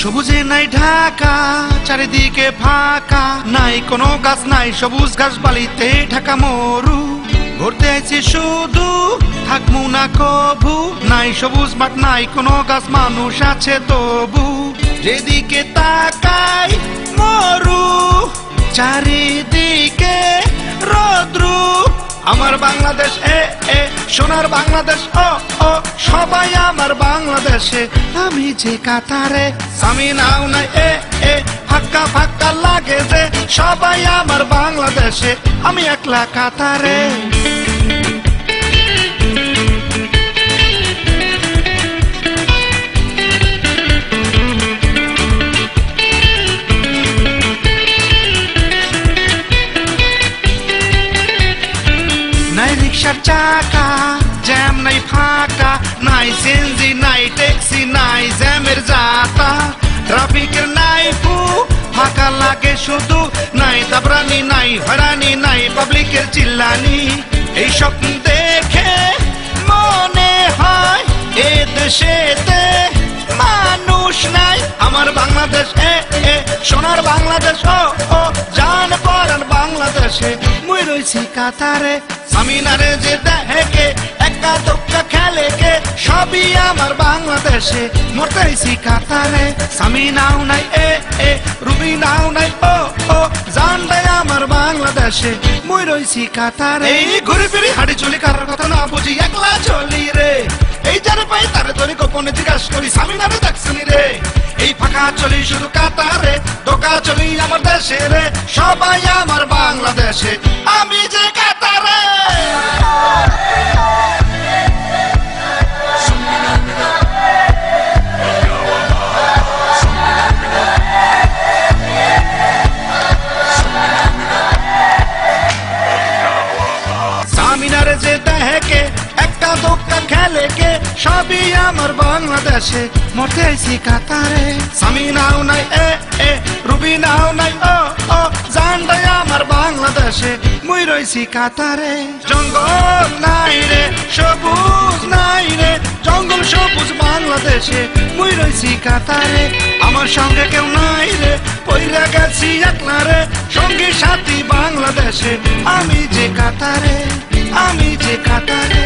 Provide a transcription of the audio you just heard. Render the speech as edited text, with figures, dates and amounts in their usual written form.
সবুজে নাই ঢাকা, চারিদিকে ফাঁকা, নাই কোনো গাছ, নাই সবুজ ঘাস, বালিতে ঢাকা মরু। ঘুরতে আইছি শুধু, থাকবো না কভু, নাই সবুজ মাঠ, নাই কোনো গাছ, মানুষ আছে তবু। যেদিকে তাকাই মরু, চারিদিকে রৌদ্রু। আমার বাংলাদেশ সোনার বাংলাদেশ, ও সবাই আমার বাংলাদেশে, আমি যে কাতারে। স্বামী নাও নাই ফাঁকা ফাঁকা লাগে যে, সবাই আমার বাংলাদেশে, আমি একলা কাতারে। নাই রিক্সার চাকা, জ্যাম নাই ফাঁকা, নাই সিএনজি, নাই ট্যাক্সি, নাই জ্যামের যাতা। ট্রাফিকের নাই ফাঁকা লাগে শুধু, নাই দাবরানি, নাই হয়রানি, নাই পাবলিকের চিল্লানি। এই স্বপ্ন দেখে মনে হয় এ দেশেতে মানুষ নাই। আমার বাংলাদেশ সোনার বাংলাদেশ, ও জান পরান বাংলাদেশে, মুই রইছি কাতারে। সামিনারে যে দেখে একা দোক্কা খেলে কে, সবই আমার বাংলাদেশে, মরতেছি কাতারে। স্বামী নাও নাই রুবি নাও নাই, ও জান দেয় আমার বাংলাদেশে, মুই রইছি কাতারে। এই ঘুরে ফিরে হাড়ি চলি, কারোর কথা না বুঝি একলা চলি রে। এই যারে পাই তারে ধরে গোপনে জিজ্ঞাসা করি, সামিনারে দেখছিনি রে। এই ফাঁকা চলি শুধু কাতারে, দোকা চলি আমার দেশে রে, সবাই আমার বাংলাদেশে, আমি যে কাতারে। সামিনারে যে দেখে একটা দোক্কা খেলে কে, সবই আমার বাংলাদেশে, মরতে আইছি কাতারে। স্বামী নাও নাই রুবি নাও নাই, ও জান দেয় আমার বাংলাদেশে, মুই রইছি কাতারে। জঙ্গল নাই রে, সবুজ নাই রে, জঙ্গল সবুজ বাংলাদেশে, মুই রইছি কাতারে। আমার সঙ্গে কেউ নাই রে, পইরা গেছি একলা রে, সঙ্গী সাথী বাংলাদেশে, আমি যে কাতারে, আমি যে কাতারে।